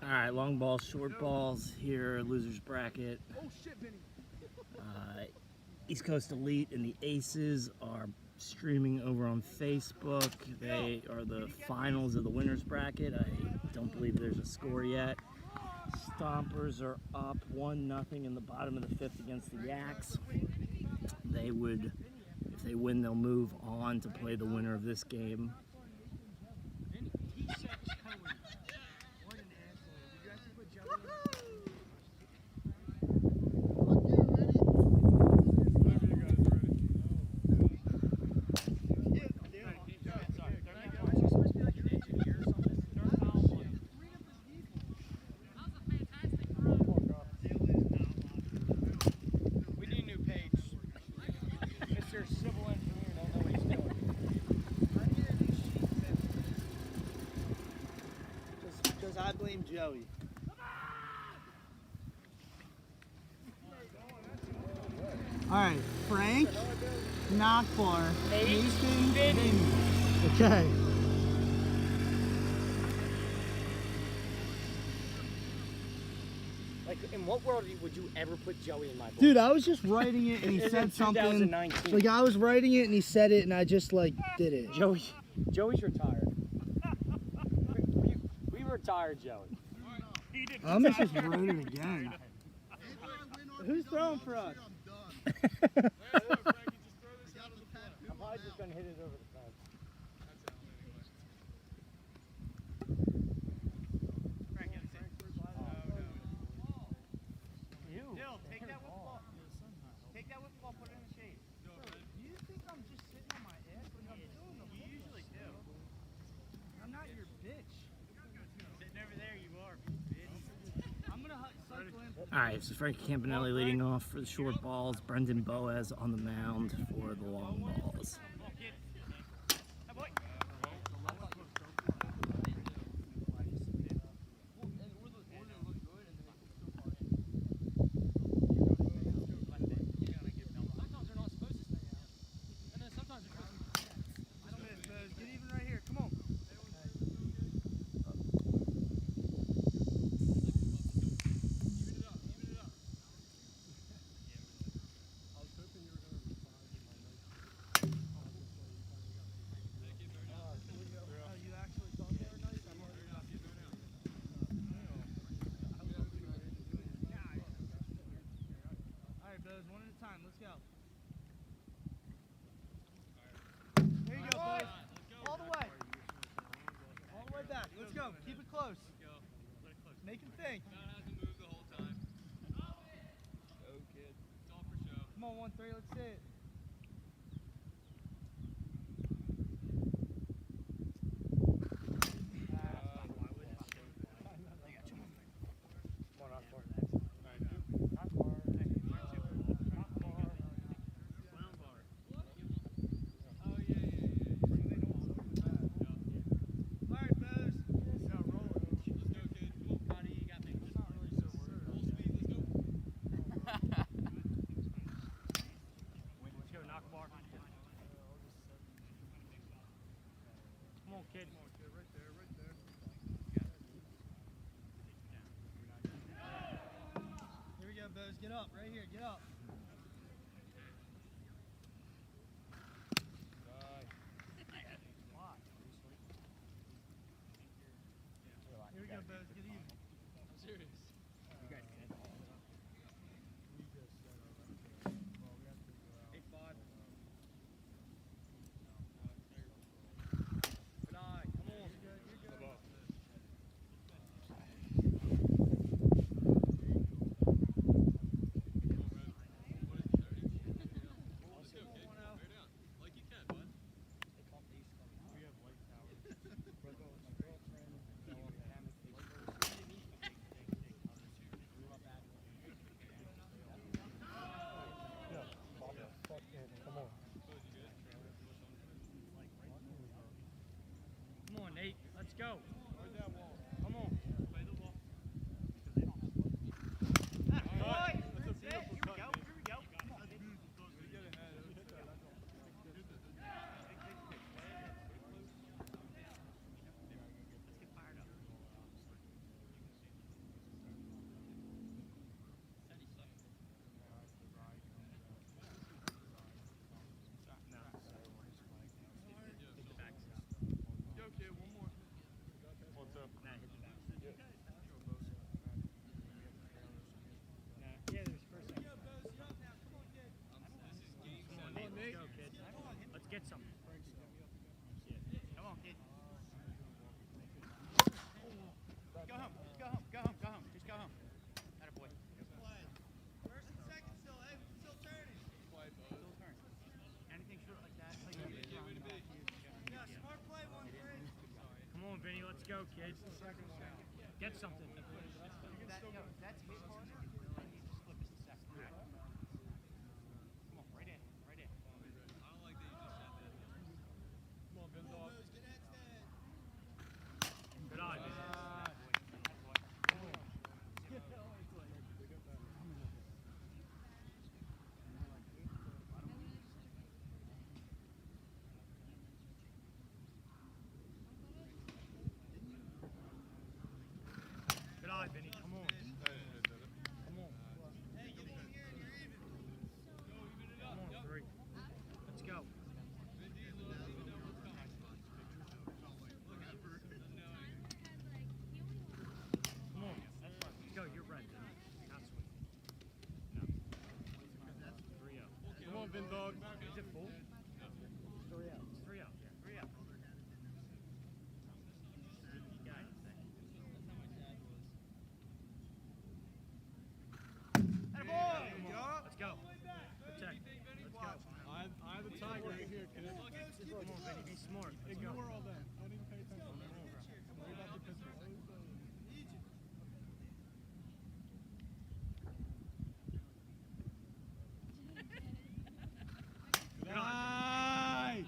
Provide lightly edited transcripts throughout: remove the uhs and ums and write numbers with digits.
Alright, long balls, short balls here, losers bracket. East Coast Elite and the Aces are streaming over on Facebook. They are the finals of the winners bracket. I don't believe there's a score yet. Stompers are up 1-0 in the bottom of the fifth against the Yaks. They would, if they win, they'll move on to play the winner of this game. I blame Joey. Alright, Frank, Knockbar, Nathan, Vinny. Okay. Like, in what world would you ever put Joey in my book? Dude, I was just writing it and he said something. Like, I was writing it and he said it and I just, like, did it. Joey's retired. We retired Joey. I almost just wrote it again. Who's throwing for us? I'm probably just going to hit it over the fence. Take that whip ball. Take that whip ball, put it in the shade. Do you think I'm just sitting on my ass when I'm doing them? You usually do. I'm not your bitch. Sitting over there, you are, bitch. I'm going to cycle in. Alright, so Frankie Campanelli leading off for the short balls. Brendan Boaz on the mound for the long balls. One at a time, let's go. There you go, boys. All the way. All the way back. Let's go. Keep it close. Make him think. Not have to move the whole time. Go, kid. It's all for show. Come on, 1-3, let's see it. Kid. Right there. Here we go, Bose. Get up, right here. Get up. Here we go, Bose. Get even. I'm serious. You guys can. 8-5. Come on, Nate. Let's go. Come on. Play the ball. Boy. That's a beautiful cut. Here we go. go, kids. Get something. That's his corner. And you just flip us the second. Come on, right in. Right in. I don't like that you just said that. Come on, Ben Dog. Good eye, man. Good eye, Vinny. Come on. Come on. Come on, 3. Let's go. Come on. That's right. Let's go. You're right. Not sweet. No. 3 out. Come on, Ben Dog. Is it full? 3 out. It's 3 out. Yeah, 3 out. You got it. Let's go. Protect. Let's go. Eye the tiger right here, kid. Come on, Vinny. Be smart. Let's go. Ignore all that. Don't even pay attention. Worry about the pistol. Good eye!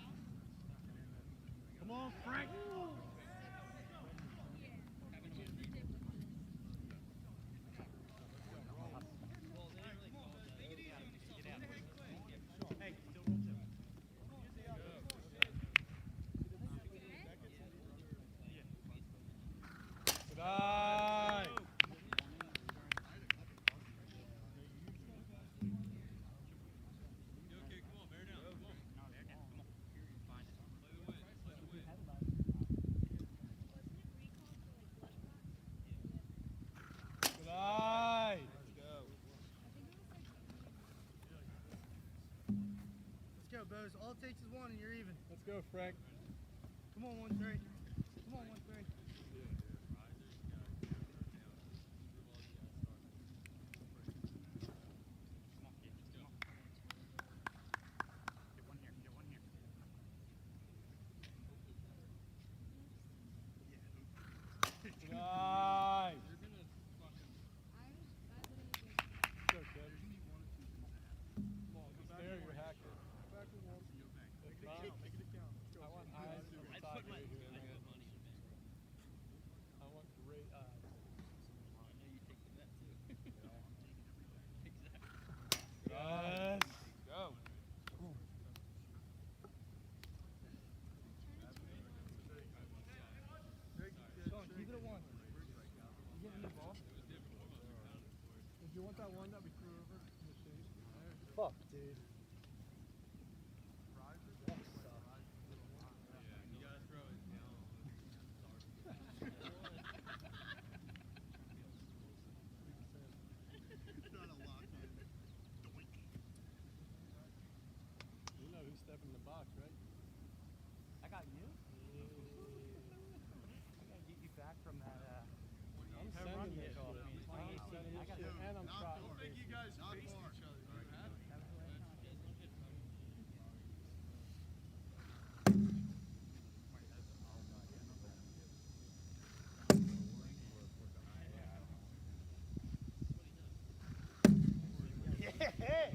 Come on, Frank! Hey, still roll 2. Good eye! You okay? Come on, bear down. Come on. No, there now. Come on. Find it. Play the win. Play the win. Good eye! Let's go, Bose. All it takes is 1 and you're even. Let's go, Frank. Come on, 1-3. Come on, 1-3. Come on, kid. Come on. Get 1 here. Get 1 here. Good eye! Go, kid. Come on, just there, you're hacker. Back to 1. Make it count. Make it count. I want eyes of the tiger right here, man. I want great eyes. Yes. Go. Sean, keep it at 1. You getting the ball? Did you want that one that we threw over in the shade? Fuck, dude. You gotta throw it down. You know who's stepping in the box, right? I got you. I gotta get you back from that. I'm Her sending run this hit off shit. me. I'm sending this shit, and I'm trotting. I think you guys faced each other. You have? Yeah.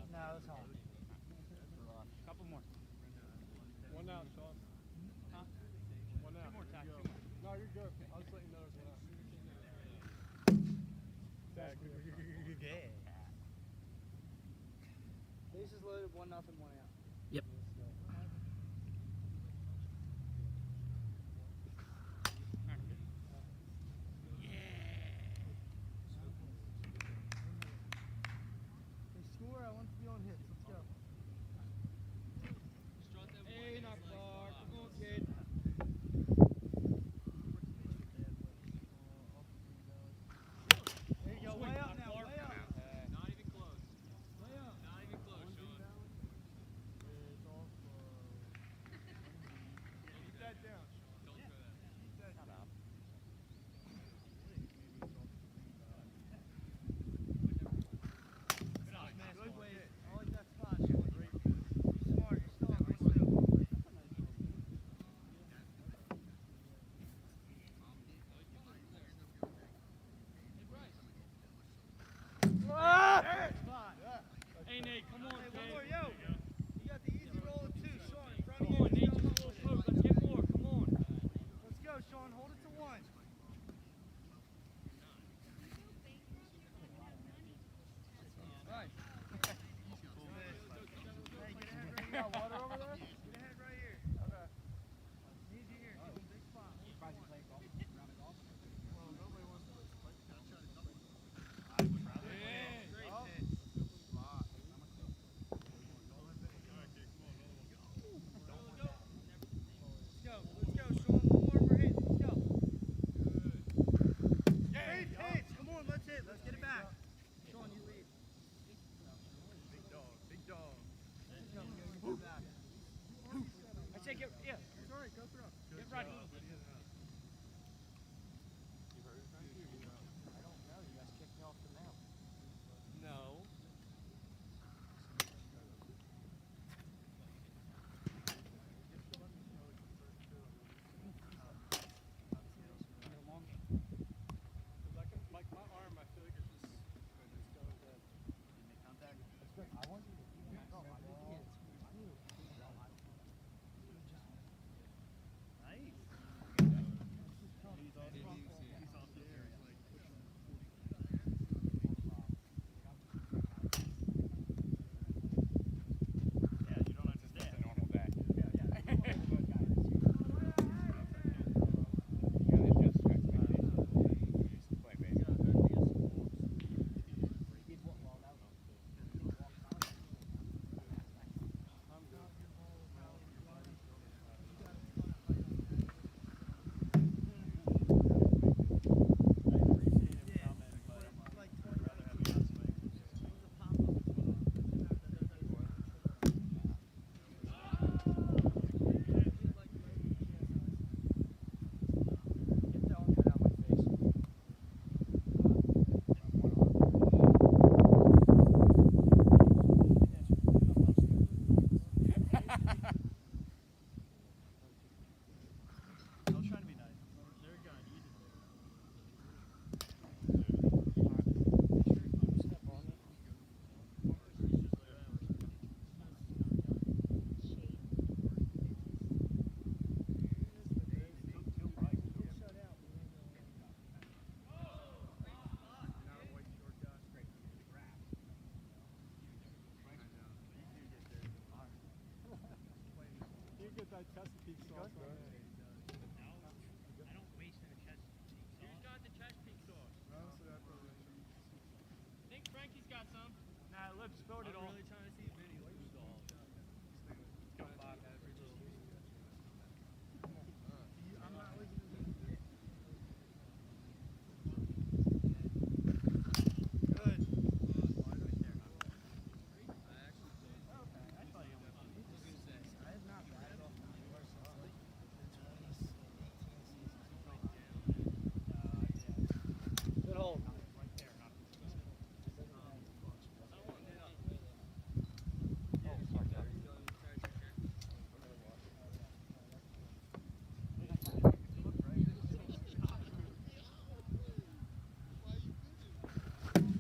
No, it was hard. Couple more. One out, Sean. Huh? One out. Two more times. Go. 2 more. No, you're good. I'll just let you know there's one out. Yeah. Bases loaded, 1-0, 1 out. Yep. They score, I want to be on hits. Let's go. Strut that Hey, one. not Nice far. block. Come on, kid. that Chesapeake sauce on there. I don't waste any Chesapeake sauce. Who's got the Chesapeake sauce? Honestly, I probably I think Frankie's got some. Nah, Lip spilled it I'm all. really trying to see if Vinny loses all. Got five averages. I'm not listening to this. Good. I have not batted off the floor since like the 2018 season. Good hold.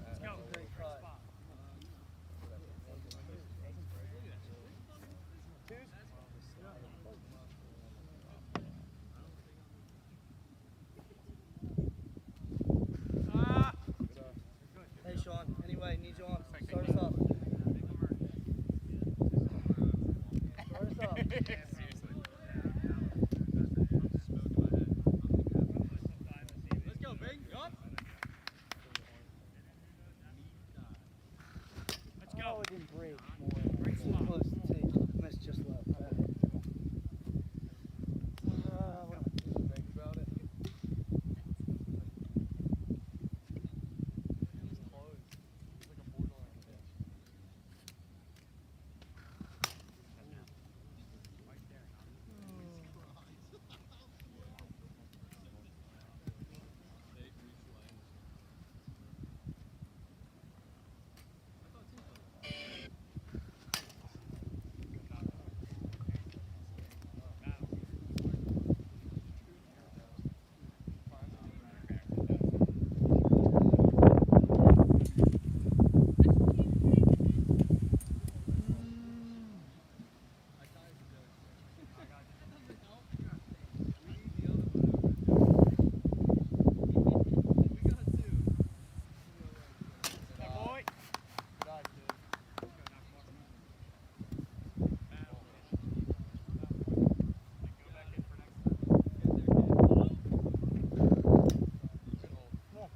Let's go. Great cut. Ah! Hey Sean, anyway, need you on. Start us up. Start us up. Let's go, Bing. Yup. Let's go. Oh, it didn't break. Great Too spot. close to take. Missed just left. think about it. It's close. It's like a borderline pitch. That boy. Good eye, kid. Good hold. Come on.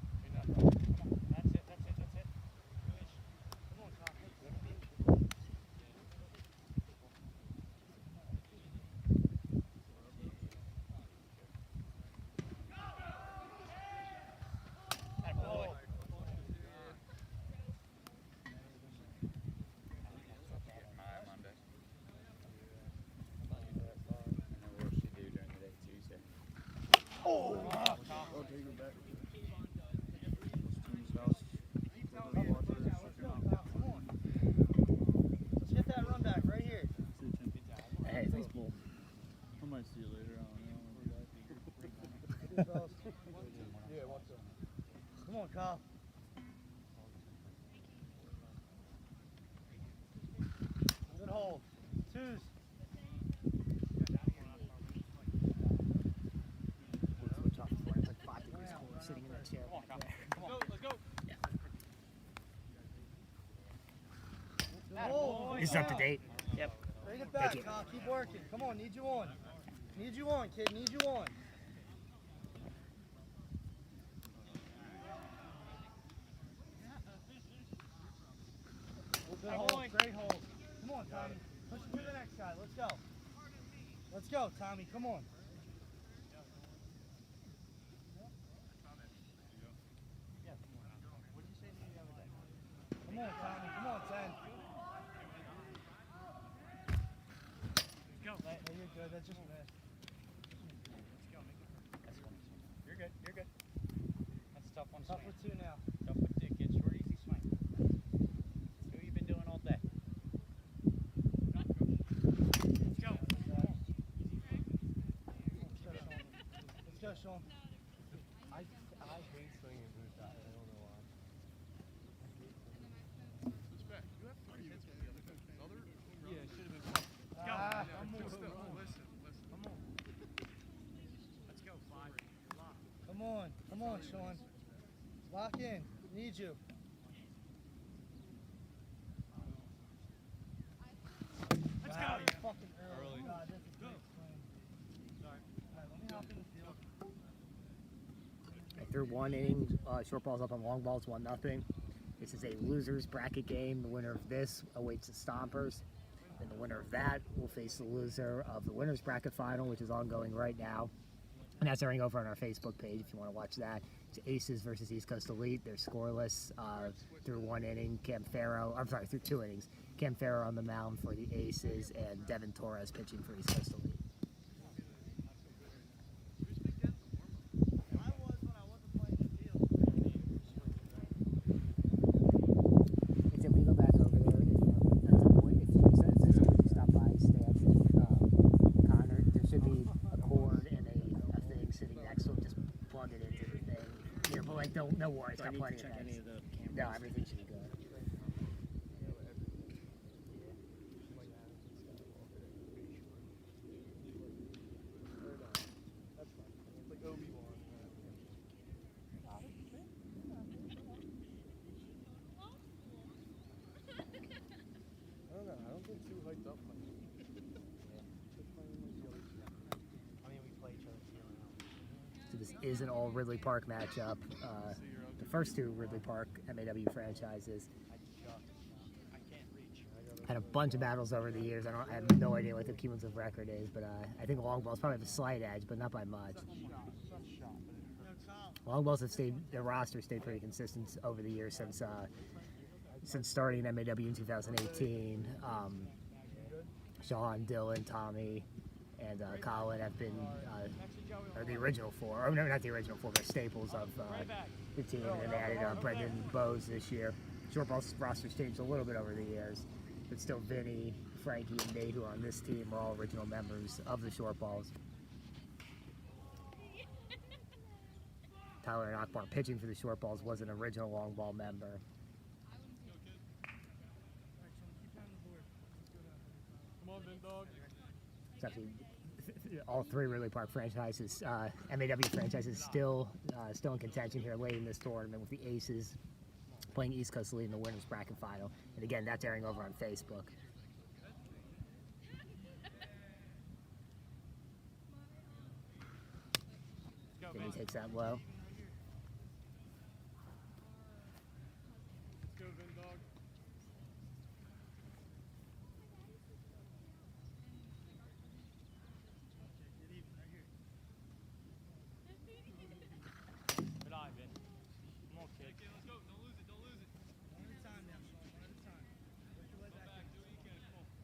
Ain't that bad. That's it. Finish. Come on, Tom. That boy. Let's get that run back right here. Hey, thanks, Bull. I might see you later. I don't know. Good, fellas. Yeah, watch that. Come on, Kyle. Good hold. Twos. Switch off before it's like 5 degrees cold sitting in that chair. back there. Let's go. Good hold. He's up to date. Yep. Bring it back, Thank you. Kyle. Keep working. Come on, need you on. Need you on, kid. Need you on. Good hold. Great hold. Come on, Tommy. Push it to the next guy. Let's go. Let's go, Tommy. Come on. Come on, Tommy. Come on, 10. Go. Hey, you're good. That's just missed. You're good. That's a tough one. Tough for two now. Tough with two, kid. Short, easy swing. That's what you've been doing all day. Let's go. Let's go, Sean. I hate swinging boots out. I don't know why. Yeah, it should have been fun. Ah, Let's go, 5. Lock. come on, Sean. Lock in. Need you. Let's Wow, go. you're fucking early. Early. God, this is big. through 1 inning. Shortballs up on Longballs 1-0. This is a losers bracket game. The winner of this awaits the Stompers. And the winner of that will face the loser of the winners bracket final, which is ongoing right now. And that's airing over on our Facebook page if you want to watch that. It's Aces versus East Coast Elite. They're scoreless through 1 inning. Through 2 innings. Cam Farrow on the mound for the Aces and Devin Torres pitching for East Coast Elite. It's illegal back over there. If you stop by, Connor, there should be a cord and a thing sitting next to him. Just plug it into the thing. You know, but like, no worries. Do I Got need plenty to of check things. any of the cameras? No, everything should be good. That's fine. It's like Obi-Wan. I don't know. I don't get too hyped up playing. We play each other So this is an all Ridley Park matchup. The first 2 Ridley Park MAW franchises had a bunch of battles over the years. I have no idea what the cumulative record is, but I think Longballs probably have a slight edge, but not by much. Longballs have stayed, their roster stayed pretty consistent over the years since starting in MAW in 2018. Sean, Dylan, Tommy, and Colin have been or the original 4, or no, not the original 4, but staples of the team, and they added Brendan Bowes this year. Shortballs roster's changed a little bit over the years, but still Vinny, Frankie, and Nate, who are on this team, are all original members of the Shortballs. Tyler Akbar, pitching for the Shortballs, was an original long ball member. Come on, Vin Dog. It's actually all 3 Ridley Park franchises, MAW franchises, still in contention here late in this tournament, with the Aces playing East Coast Elite in the winners bracket final. And again, that's airing over on Facebook. Vinny takes that low. Let's go, Vin Dog. Good eye, Vin. Come on, kid. Okay, let's go. Don't lose it. Don't lose it. One at a time now, Sean. One at a time. Work your way Go back. back. Do what you can. Come on.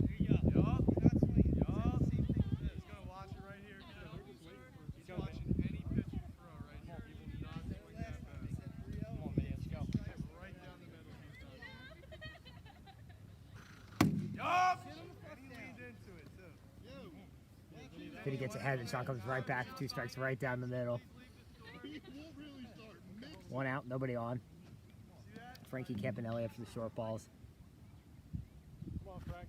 There you go. Yup. You're not swinging. Yup. Same thing. He's gonna watch it right here, too. He's watching any pitch you throw right here. He will not swing that Last time fast. they said 3-0. Come on, Vinny. Let's go. Right down the middle. Yup. And he leaned into it, too. Vinny gets ahead, and Sean comes right back. 2 strikes right down the middle. 1 out, nobody on. Frankie Campanelli after the Shortballs. Come on, Frank.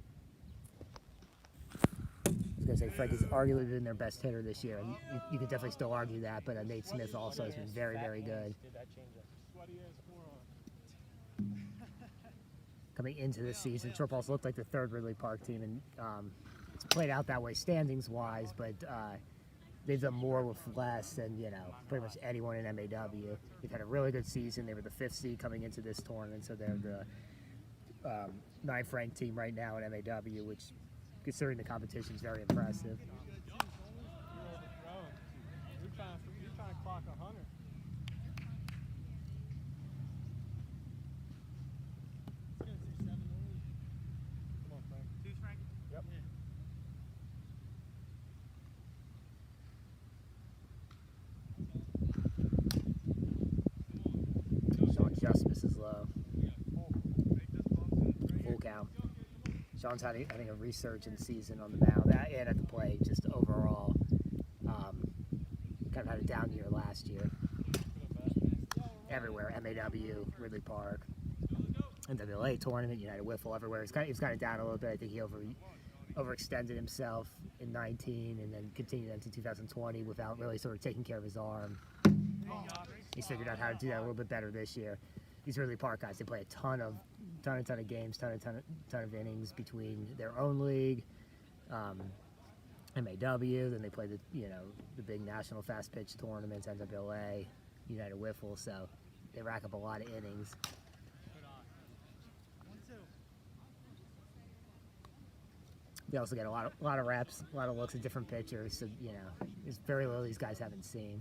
I was going to say Frankie's arguably been their best hitter this year. And you could definitely still argue that, but Nate Smith also has been very, very good. Sweaty ass forearm. Coming into this season, Shortballs looked like the 3rd Ridley Park team, and it's played out that way standings-wise, but they've done more with less than, pretty much anyone in MAW. They've had a really good season. They were the 5th seed coming into this tournament, so they're the 9th ranked team right now in MAW, which, considering the competition, is very impressive. You're overthrowing. You're trying to clock 100. Come on, Frank. 2, Frank? Yep. Sean just misses low. Full count. Sean's having a resurgent season on the mound and at the plate, just overall. Kind of had a down year last year. Everywhere, MAW, Ridley Park, NWA tournament, United Wiffle, everywhere. It's kind of down a little bit. I think he overextended himself in 19 and then continued into 2020 without really sort of taking care of his arm. He's figured out how to do that a little bit better this year. These Ridley Park guys, they play a ton of ton of games, ton of innings between their own league, MAW. Then they play the big national fast pitch tournaments, NWA, United Wiffle. So they rack up a lot of innings. They also get a lot of reps, a lot of looks at different pitchers. So there's very little these guys haven't seen.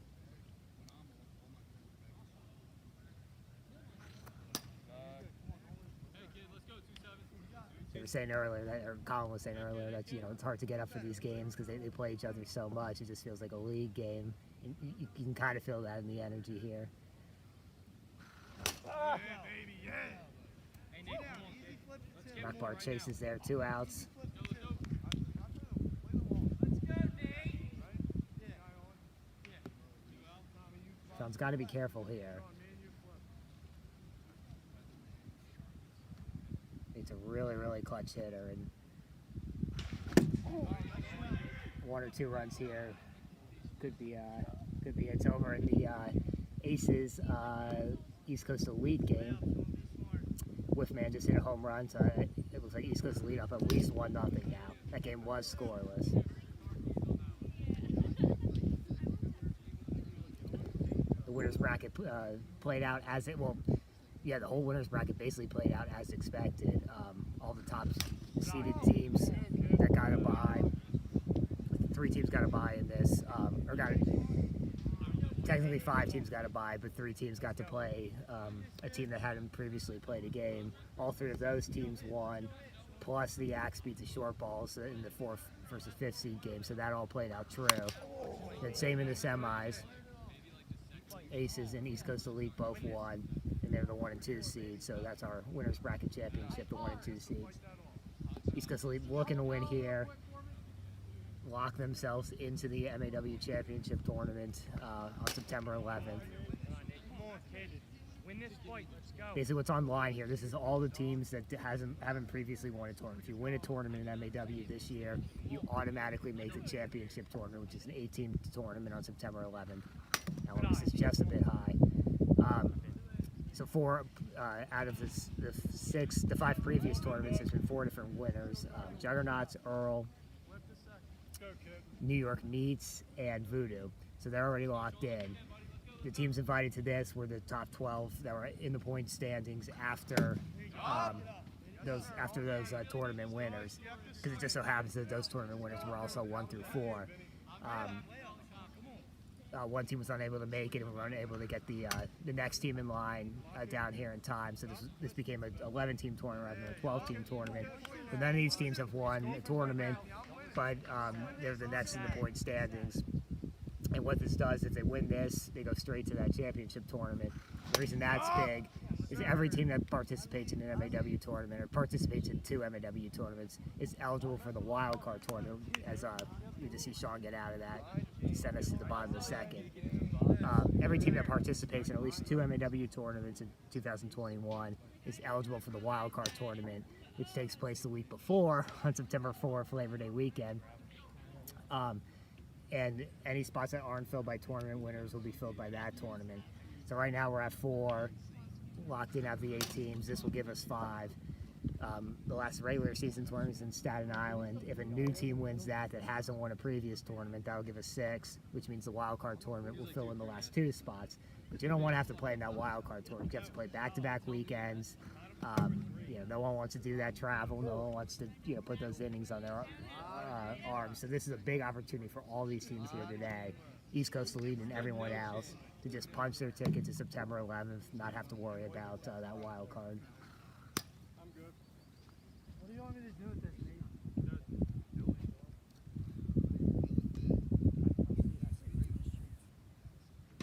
They were saying earlier or Colin was saying earlier that it's hard to get up for these games because they play each other so much. It just feels like a league game, and you can kind of feel that in the energy here. Yeah, baby, yeah. Rock bar chases there, 2 outs. Sean's got to be careful here. It's a really, really clutch hitter, and 1 or 2 runs here could be it's over in the Aces East Coast Elite game. Whiffman just hit a home run, so it looks like East Coast Elite up at least 1-0 now. That game was scoreless. The winner's bracket played out as it will. Yeah, the whole winner's bracket basically played out as expected. All the top seeded teams that got a bye, 3 teams got a bye in this, technically 5 teams got a bye, but 3 teams got to play a team that hadn't previously played a game. All 3 of those teams won, plus the Axe beat the Shortballs in the 4th versus 5th seed game, so that all played out true. Then same in the semis. Aces and East Coast Elite both won, and they're the 1 and 2 seeds, so that's our winner's bracket championship, the 1 and 2 seeds. East Coast Elite looking to win here, lock themselves into the MAW championship tournament on September 11th. Basically what's on line here, this is all the teams that haven't previously won a tournament. If you win a tournament in MAW this year, you automatically make the championship tournament, which is an 18 tournament on September 11th. Now, this is just a bit high. So 4 out of the 5 previous tournaments, there's been 4 different winners. Juggernauts, Earl, New York Neats, and Voodoo. So they're already locked in. The teams invited to this were the top 12 that were in the point standings after those tournament winners, because it just so happens that those tournament winners were also 1 through 4. One team was unable to make it, and we were unable to get the next team in line down here in time. So this became an 11-team tournament rather than a 12-team tournament. But none of these teams have won a tournament, but they're the next in the point standings. And what this does, if they win this, they go straight to that championship tournament. The reason that's big is every team that participates in an MAW tournament or participates in 2 MAW tournaments is eligible for the wild card tournament, as you just see Sean get out of that. He sent us to the bottom of the second. Every team that participates in at least 2 MAW tournaments in 2021 is eligible for the wild card tournament, which takes place the week before on September 4th, Labor Day weekend. And any spots that aren't filled by tournament winners will be filled by that tournament. So right now we're at 4, locked in out of the 8 teams. This will give us 5. The last regular season tournament is in Staten Island. If a new team wins that hasn't won a previous tournament, that'll give us 6, which means the wild card tournament will fill in the last 2 spots. But you don't want to have to play in that wild card tournament. You have to play back-to-back weekends. No one wants to do that travel. No one wants to put those innings on their arms. So this is a big opportunity for all these teams here today, East Coast Elite and everyone else, to just punch their ticket to September 11th, not have to worry about that wild card. I'm good. What do you want me to do with this, Nate?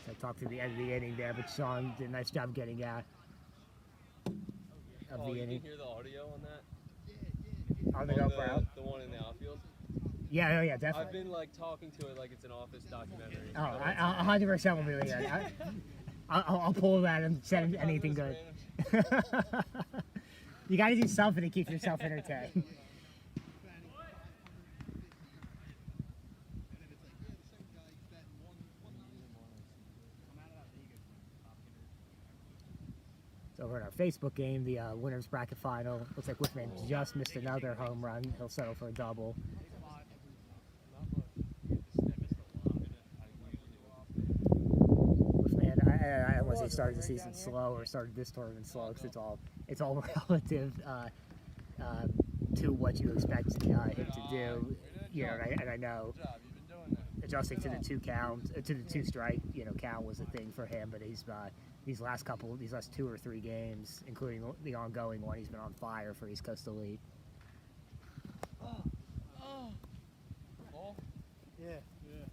I talked to the end of the inning there, but Sean did a nice job getting out of the inning. You can hear the audio on that? On the GoPro? The one in the outfield? Yeah, definitely. I've been talking to it like it's an Office documentary. Oh, I 100% will be there. I'll pull that and send anything good. You got to do something to keep yourself entertained. So over in our Facebook game, the winners bracket final. Looks like Wolfman just missed another home run. He'll settle for a double. Wolfman, I unless he started the season slow or started this tournament slow, because it's all relative to what you expect him to do. You know, and I know Good job. You've been doing that. adjusting to the two strike, count was a thing for him. But he's these last 2 or 3 games, including the ongoing one, he's been on fire for East Coast Elite. Ball? Yeah. Yeah.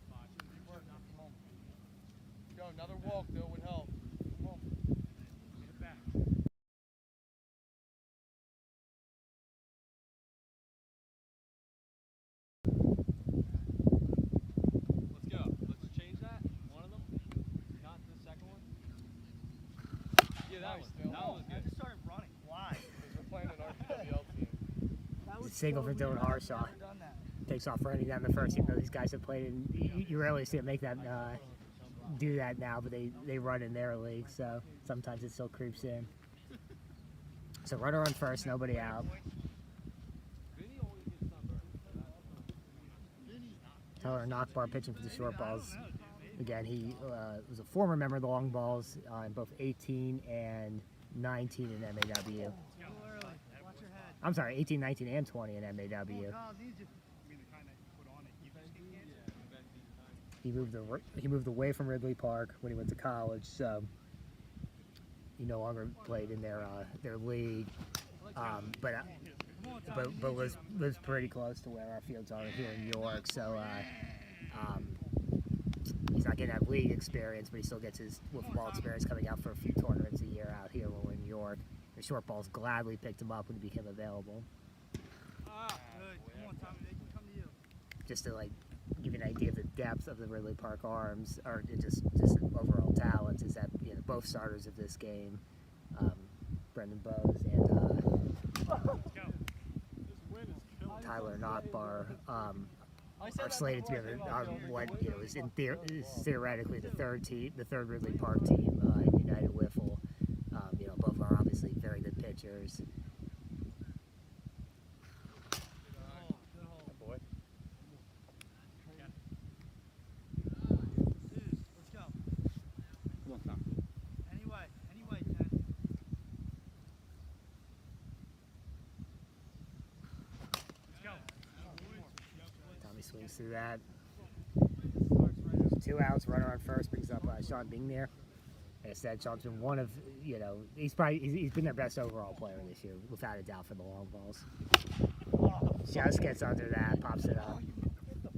Go, another walk though would help. Come on. Get back. Let's go. Let's change that. One of them. Not the second one. Yeah, that Nice, one. Dylan. That one was I good. just started running. Why? Because we're playing an RPWL team. That was Single for so Dylan weird. I've Harshaw. never done that. Takes off running down the first, even though these guys have played in. You rarely see them make that do that now, but they run in their league, so sometimes it still creeps in. So runner on first, nobody out. Tyler Knockbar pitching for the Shortballs. Again, he was a former member of the Longballs in both 18 and 19 in MAW. Too early. Watch your head. I'm sorry, 18, 19, and 20 in MAW. Oh, God, these just... He moved away from Ridley Park when he went to college, so he no longer played in their league. But lives pretty close to where our fields are here in York, so he's not getting that league experience, but he still gets his wiffle ball experience coming out for a few tournaments a year out here when we're in York. The Shortballs gladly picked him up when he became available. Good. Come on, Tommy. They can come to you. Just to give you an idea of the depth of the Ridley Park Arms, or just overall talent, is that both starters of this game, Brendan Bowes and Tyler Knockbar, are slated to be on what is is theoretically the third Ridley Park team in United Wiffle. Both are obviously very good pitchers. Let's go. Come on, Tom. Anyway, 10. Let's go. Tommy swings through that. 2 outs, runner on first, brings up Sean Bingner. Like I said, Sean's been one of, he's been their best overall player this year, without a doubt, for the Longballs. Just gets under that, pops it up. Let's go.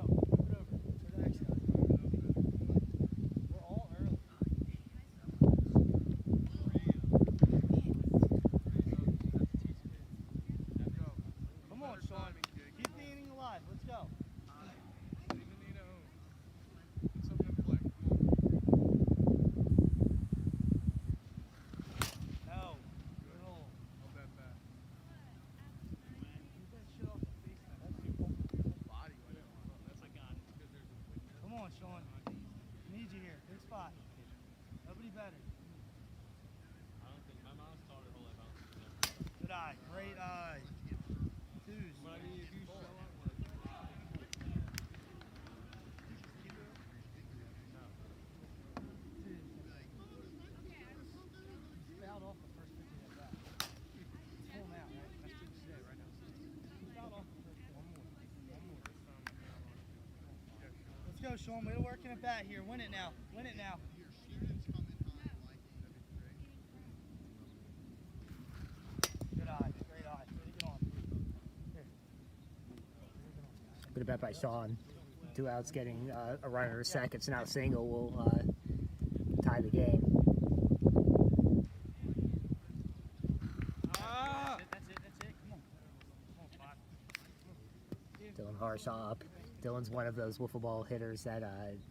Move it over to the next guy. We're all early. Come on, Sean. Keep the inning alive. Let's go. No. Good hole. Keep that shit off the face now. Come on, Sean. Need you here. Good spot. Nobody better. Good eye. Great eye. Twos. Fouled off the first pitch of that. It's full now, right? That's two today, right now. He fouled off the first pitch. One more. Let's go, Sean. Way to work in a bat here. Win it now. Win it now. Good eye. Great eye. Way to get on. Here. Good at bat by Sean. 2 outs, getting a runner to second, so now a single will tie the game. That's it. Come on. Come on, Five. Dylan Harshaw up. Dylan's one of those wiffle ball hitters that,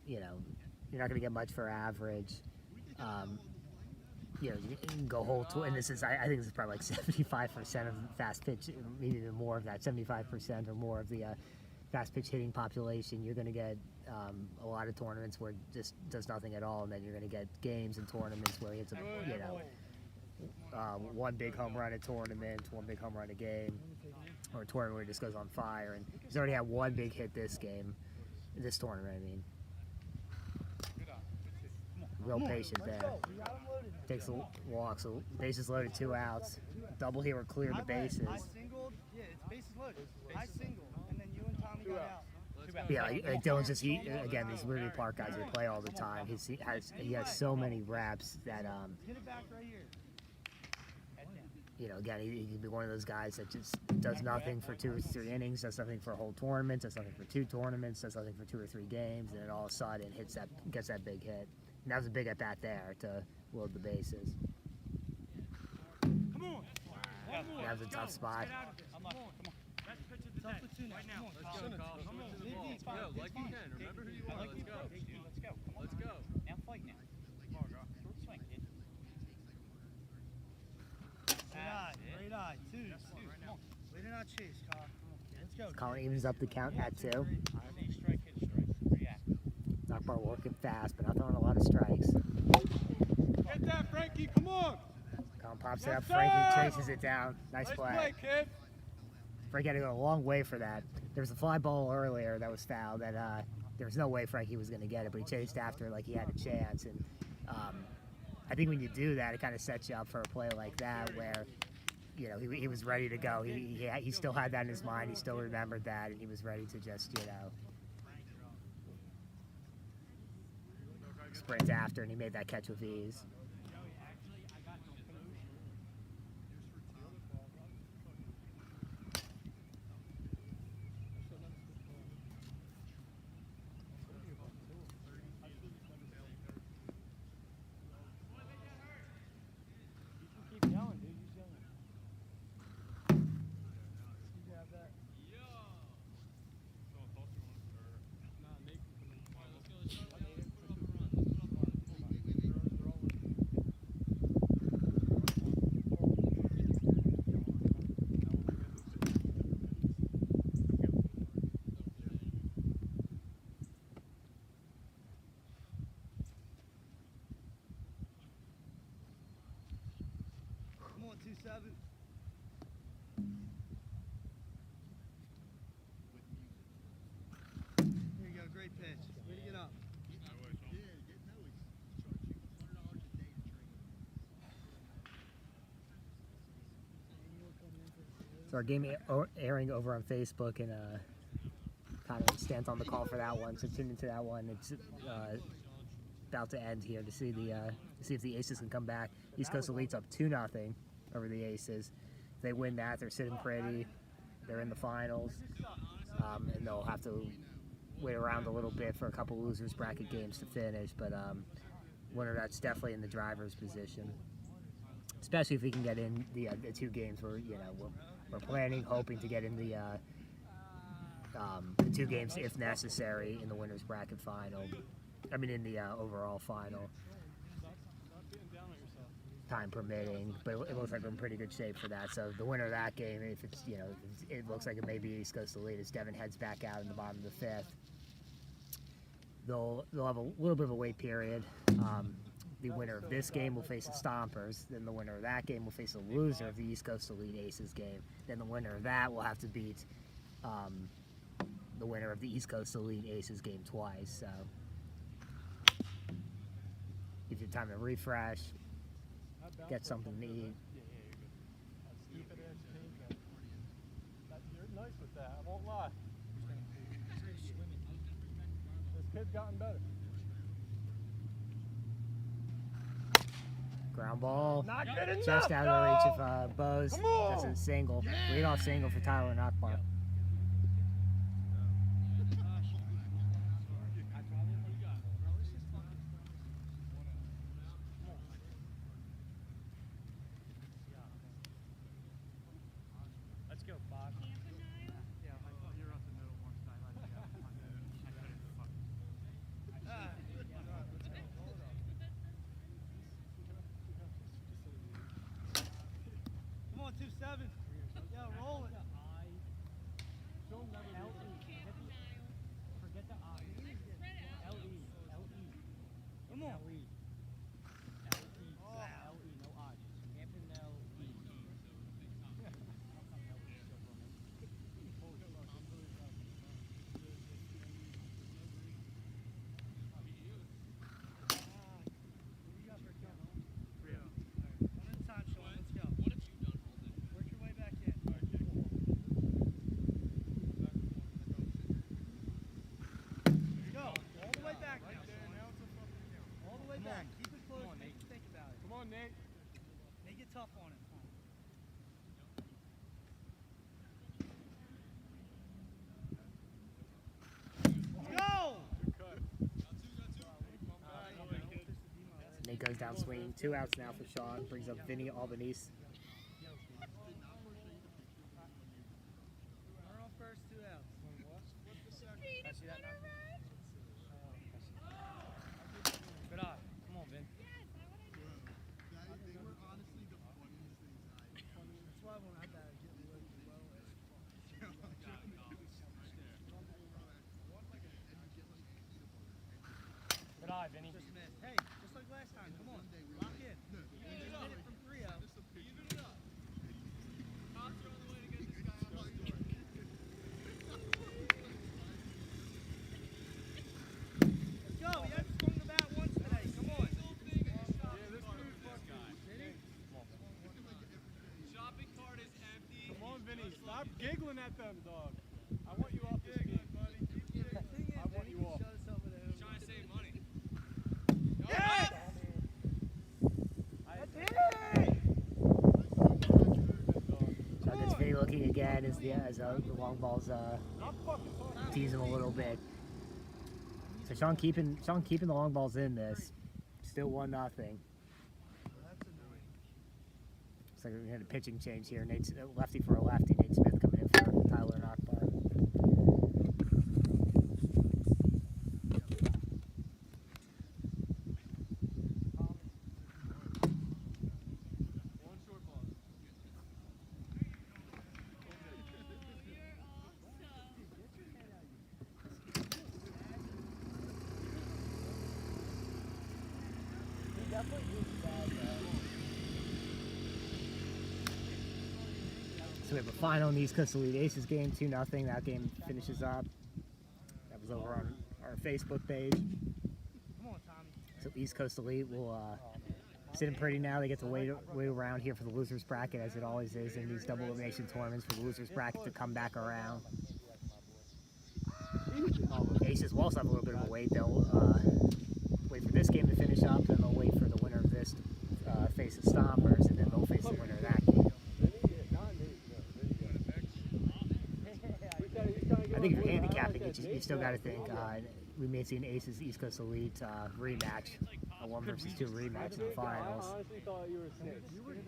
you're not going to get much for average. You can go whole and this is, I think this is probably like 75% of fast pitch, maybe even more of that, 75% or more of the fast pitch hitting population, you're going to get a lot of tournaments where it just does nothing at all, and then you're going to get games and tournaments where he hits one big home run a tournament, one big home run a game, or a tournament where he just goes on fire. And he's already had one big hit this tournament. I mean, real patient there. Takes a walk, so bases loaded, 2 outs. Double here would clear the bases. I singled. Yeah, it's bases loaded. I singled, and then you and Tommy got out. Yeah, like Dylan's just again, these Liberty Park guys, they play all the time. He has so many reps that Hit it back right here. you know, again, he can be one of those guys that just does nothing for 2 or 3 innings, does nothing for a whole tournament, does nothing for 2 tournaments, does nothing for 2 or 3 games, and then all of a sudden gets that big hit. And that was a big at bat there to load the bases. Come on. That was a tough spot. Come on. Best pitch of the day. Right now. Let's go, Kyle. Come on. Let's go. Like you can. Remember who you are. Let's go. Let's go. Let's go. Now fight now. Come on, girl. Short swing, kid. Great eye. 2. Come on. Way to not chase, Kyle. Let's go. Colin evens up the count at 2. Strike, hit strike. React. Knockbar working fast, but not throwing a lot of strikes. Get that, Frankie. Come on. Colin pops it up. Frankie chases it down. Nice Nice play. play, kid. Frankie had to go a long way for that. There was a fly ball earlier that was fouled that there was no way Frankie was going to get it, but he chased after it like he had a chance. And I think when you do that, it kind of sets you up for a play like that where, you know, he was ready to go. He still had that in his mind. He still remembered that, and he was ready to just, you know, sprint after, and he made that catch with ease. Keep yelling, dude. He's yelling. You have that. Come on, 2-7. There you go, great pitch. Way to get up. So our game airing over on Facebook, and kind of stands on the call for that one. So tune into that one. It's about to end here to see if the Aces can come back. East Coast Elite's up 2-0 over the Aces. If they win that, they're sitting pretty. They're in the finals, and they'll have to wait around a little bit for a couple losers bracket games to finish. But winner that's definitely in the driver's position, especially if we can get in the 2 games where, you know, we're planning, hoping to get in the 2 games if necessary in the winners bracket final. I mean, in the overall final, time permitting. But it looks like we're in pretty good shape for that. So the winner of that game, if it's, you know, it looks like it may be East Coast Elite as Devin heads back out in the bottom of the 5th. They'll have a little bit of a wait period. The winner of this game will face the Stompers. Then the winner of that game will face the loser of the East Coast Elite Aces game. Then the winner of that will have to beat the winner of the East Coast Elite Aces game twice. So gives you time to refresh, get something to eat. You're nice with that. I won't lie. This kid's gotten better. Ground ball, Not good enough, just out of the reach of Bose. Come on. That's a single. Leadoff single for Tyler Knockbar. Let's go, Bob. Yeah, I thought you were up the middle one side. I couldn't fuck. Come on, 2-7. Yeah, roll it. tough on him. Go! Nate goes down swinging. 2 outs now for Sean. Brings up Vinny Albanese. Runner on first, 2 outs. I see that now? Good eye. Come on, Vin. That's why when I bat, I get low as Good eye, Vinny. Just missed. Hey, just like last time. Come on. Lock in. You just hit it from 3 out. Let's go. You haven't swung the bat once today. Come on. Shopping cart is empty. Come on, Vinny. Stop giggling at them, dog. I want you off the speed. The thing is, I want you off. shut us up with a home Trying to save money. Yes! So gets Vinny looking again as the long balls tease him a little bit. So Sean keeping the long balls in this. Still 1-0. So we had a pitching change here. Nate's lefty for a lefty. Nate Smith coming in for Tyler Knockbar. One short ball. So we have a final in the East Coast Elite Aces game, 2-0. That game finishes up. That was over on our Facebook page. Come on, Tommy. So East Coast Elite will sitting pretty now. They get to wait around here for the losers bracket, as it always is in these double elimination tournaments, for the losers bracket to come back around. Aces will also have a little bit of a wait. They'll wait for this game to finish up, then they'll wait for the winner of this face the Stompers, and then they'll face the winner of that game. I think if you're handicapping, you still got to think we may see an Aces East Coast Elite rematch, a 1-versus-2 rematch in the finals.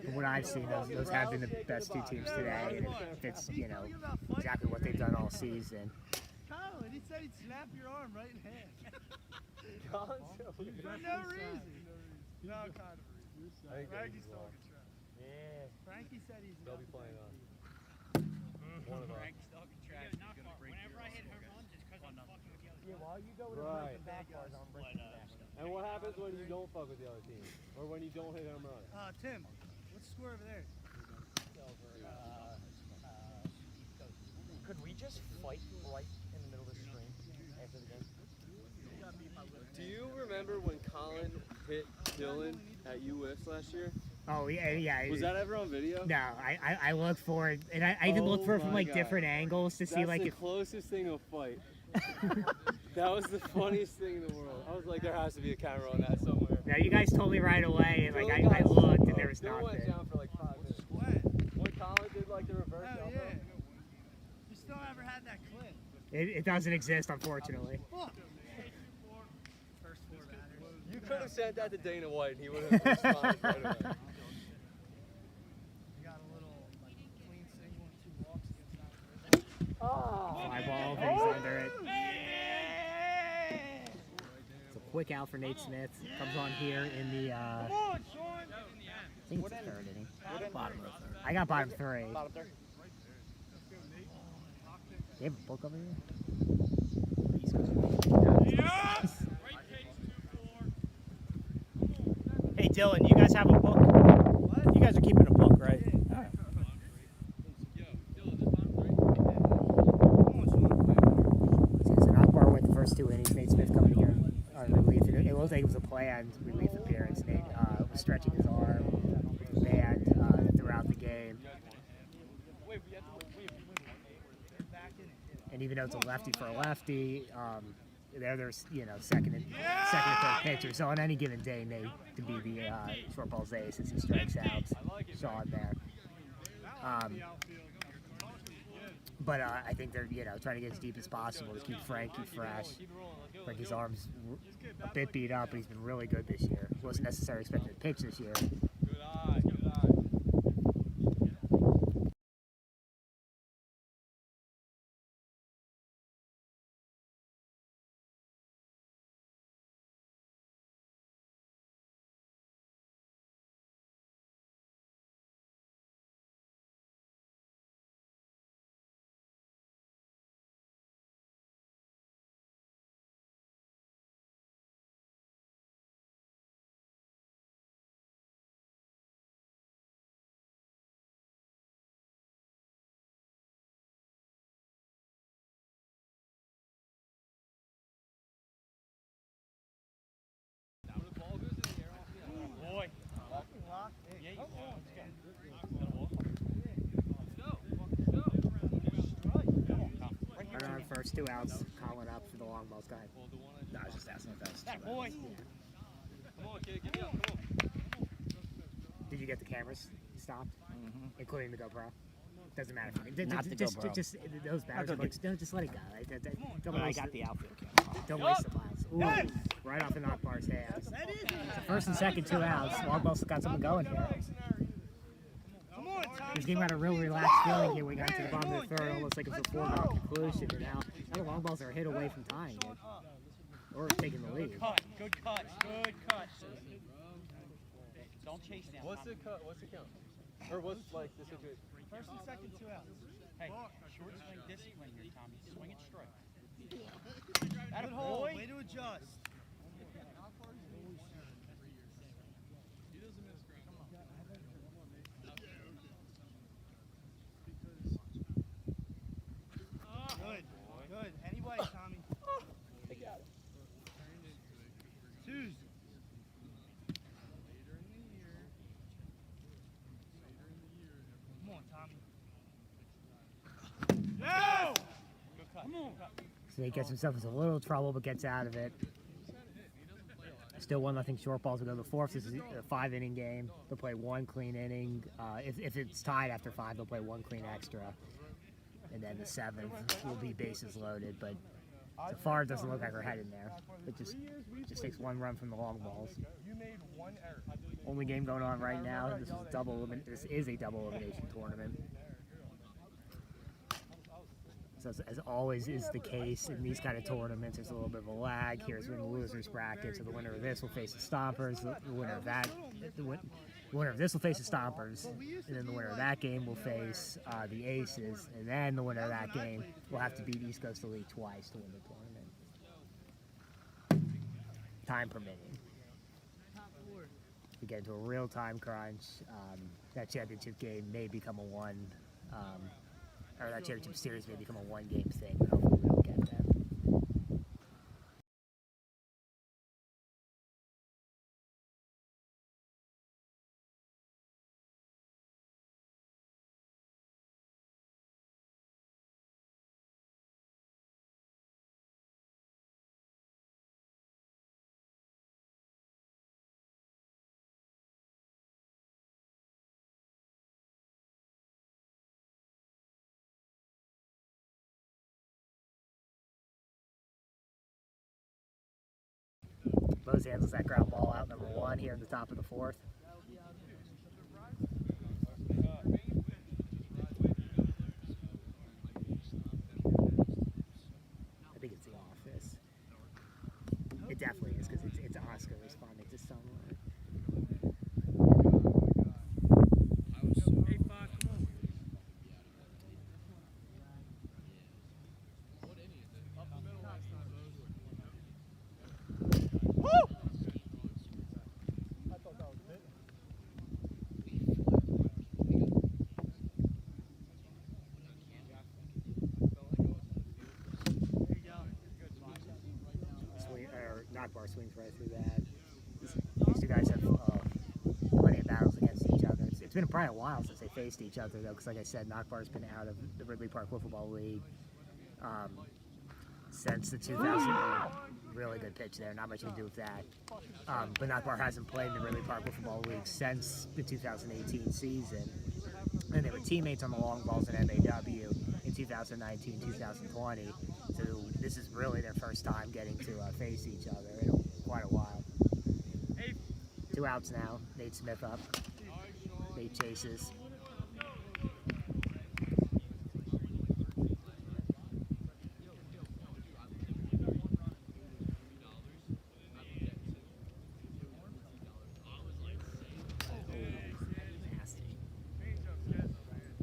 From what I've seen, those have been the best 2 teams today, and it fits, exactly what they've done all season. Kyle, and he said he'd snap your arm right in half. For no reason. No kind of reason. Frankie's talking trash. Yeah. Frankie said he's They'll be playing on. One of them. Whenever I hit home runs, it's because I'm fucking with the other Yeah, while you go with the back bars on breaking back. And what happens when you don't fuck with the other team? Or when you don't hit home run? Tim, what's the score over there? Could we just fight right in the middle of the stream after the game? Do you remember when Colin hit Dylan at US last year? Oh, yeah. Was that ever on video? No, I looked for it, and I even looked for it from like different angles to see like the if. closest thing to a fight. That was the funniest thing in the world. I was like, there has to be a camera on that somewhere. Yeah, you guys told me right away, and like Dylan I got looked, so and there was Dylan went nothing. down for like 5 minutes. When Colin did like the reverse Oh, elbow. yeah. You still never had that clip. It doesn't exist, unfortunately. Fuck. First 4 batters. You could have sent that to Dana White and he would have responded right away. You got a little clean single and 2 walks against that. Fly ball, Vinny's under it. It's a quick out for Nate Smith. Comes on here in the, Come on, Sean. I think it's the 3rd inning. Bottom of the 3rd. I got bottom 3. Bottom third. You have a book over here? Hey Dylan, you guys have a book? What? You guys are keeping a book, right? All right. So Akbar went the first 2 innings. Nate Smith coming here on relief. It looked like it was a planned relief appearance. Nate was stretching his arm, banned throughout the game. And even though it's a lefty for a lefty, there's second and third pitcher. So on any given day, Nate could be the short ball's ace as he strikes out. Sean there. But I think they're trying to get as deep as possible to keep Frankie fresh. Frankie's arm's a bit beat up, but he's been really good this year. Wasn't necessarily expected to pitch this year. Good eye, good eye. First 2 outs, calling up for the Longballs guy. No, I was just asking if that was That boy. Come on, kid, give me up, come on. Did you get the cameras stopped, including the GoPro? Doesn't matter for me. Not the GoPro. Just those batters. Just let it go. Don't I waste got the the outfield camera. Don't waste the miles. Ooh, right off the Knockbar's hands. That is it. So first and second 2 outs. Longballs got something going here. Come on, Tommy. This game had a real relaxed feeling here. We got to the bottom of the third, almost like it was a 4-0 conclusion. And now the Longballs are a hit away from tying it, or taking the lead. Good cut. Good cut. Don't chase down. What's the cut? What's the count? Or what's like the situation? First and second 2 outs. Hey, short swing discipline here, Tommy. Swing it straight. Good hole. Way to adjust. Good. Anyway, Tommy. Twos. Come on, Tommy. No! Good cut. Come on. So he gets himself into a little trouble, but gets out of it. Still 1-0 Shortballs. Will go to the fourth. This is a 5-inning game. They'll play 1 clean inning. If it's tied after 5, they'll play 1 clean extra. And then the 7th will be bases loaded. But so far, it doesn't look like we're heading there. It just takes 1 run from the Longballs. Only game going on right now. This is a double elimination tournament. So as always is the case in these kind of tournaments, there's a little bit of a lag. Here's when the losers bracket. So the winner of this will face the Stompers. The winner of that, the winner of this will face the Stompers, and then the winner of that game will face the Aces, and then the winner of that game will have to beat East Coast Elite twice to win the tournament. Time permitting. We get into a real time crunch. That championship game may become a or that championship series may become a 1-game thing, but hopefully we don't get that. Bose handles that ground ball out, number 1 here in the top of the 4th. I think it's the office. It definitely is, because it's Oscar responding to someone. Knockbar swings right through that. These 2 guys have plenty of battles against each other. It's been probably a while since they faced each other, though, because like I said, Knockbar's been out of the Ridley Park Wiffle Ball League since the 2000. Really good pitch there. Not much you can do with that. But Knockbar hasn't played in the Ridley Park Football League since the 2018 season. And they were teammates on the Longballs and MAW in 2019, 2020. So this is really their first time getting to face each other in quite a while. 2 outs now. Nate Smith up. Nate chases.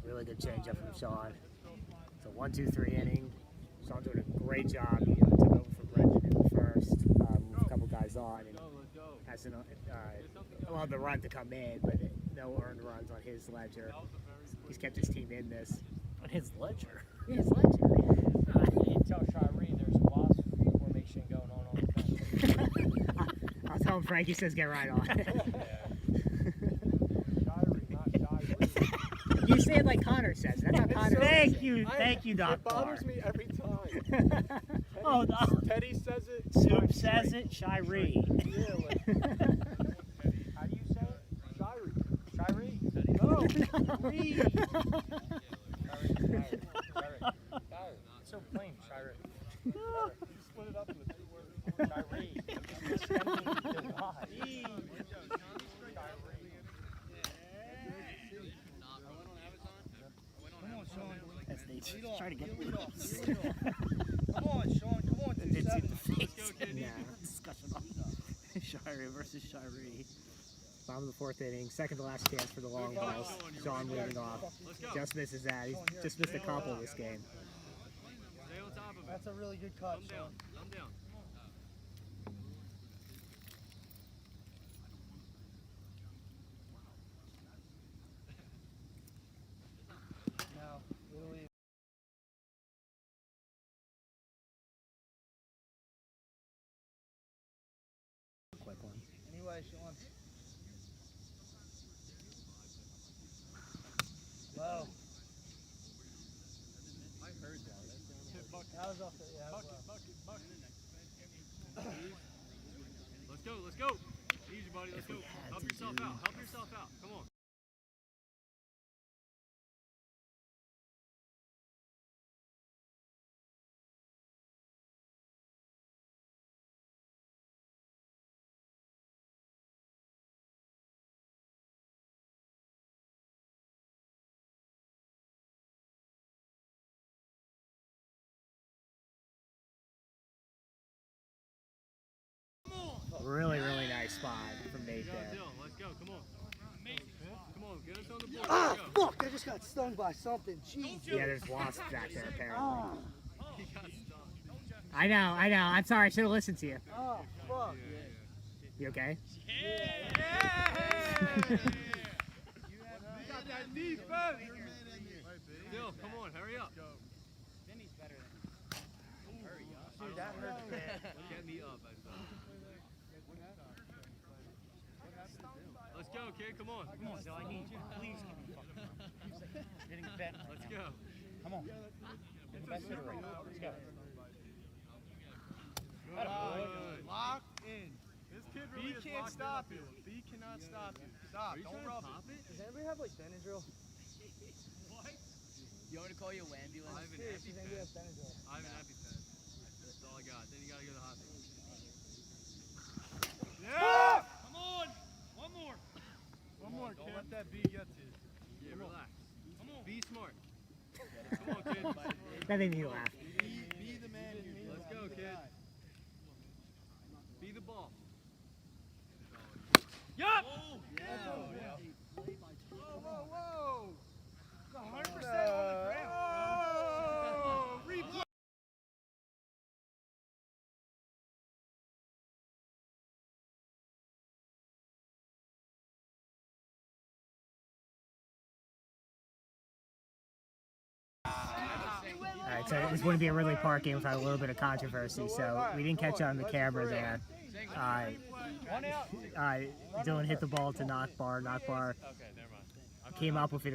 Really good changeup from Sean. It's a 1-2-3 inning. Sean's doing a great job. He took over for Brendan in the first, with a couple guys on, and has allowed the run to come in, but no earned runs on his ledger. He's kept his team in this. On his ledger. Yeah, his ledger. Tell Shireen there's a wasp formation going on the fence. I'll tell him Frankie says get right on. Shireen, not Shireen. You say it like Connor says. That's how Connor says it. Thank you, Doc. It bothers me every time. Oh, Teddy says it. Soup says it, Shiree. Yeah, like, How do you say it? Shireen. Shireen? No. So plain, Shireen. You split it up into 2 words. Shireen. As they try to get rid of us. Come on, Sean. Come on, And did see 2-7. the face. Yeah. Discussion on Shiree versus Shiree. Bottom of the 4th inning, second to last chance for the Longballs. Sean leading off. Just misses that. He's just missed a couple this game. Stay on top of it. That's a really good cut, Thumb down. Sean. Thumb down. Now, Italy. Quick one. Anyway, Sean. Low. I heard that. That was off the, yeah, that was low. Let's go. Let's go. Easy, buddy. Let's go. Help yourself out. Help yourself out. Come on. Really, really nice spot from Nate Good job, there. Dylan. Let's go. Come on. Come on. Get us on the board. Ah, Let's go. fuck! I just got stung by something. Jeez. Yeah, there's wasps back there apparently. He got stung. I know. I'm sorry, I should have listened to you. Oh, fuck. You okay? Got that defense. Dill, come on. Hurry up. Dude, that hurt bad. Get me up. Let's go, kid. Come on. Come on, Dill, I need you. Please give me fucking run. Getting bent. Let's go. Come on. Get the best hitter right now. Let's go. Good. Lock in. This kid B really is can't locked in stop up you. here. B cannot stop you. Stop. Are you Don't trying to rub pop it? Does anybody have like Benadryl? You want me to call you an ambulance? I have an Serious, does anybody EpiPen. have Benadryl? I have an EpiPen. That's all I got. Then you gotta go to the hospital. Yeah! Come on. One more. One more, Don't kid. let that B get to you. Yeah, relax. Come on. Be smart. Come on, kid. That made me laugh. Be the man you Let's go, kid. Be the ball. Yup. Whoa, whoa! 100% on the ground. Oh! Replay! Alright, so this wouldn't be a Ridley Park game without a little bit of controversy, so we didn't catch on the camera there. One out. Dylan hit the ball to Knockbar. Knockbar Okay, never mind. I came up with it.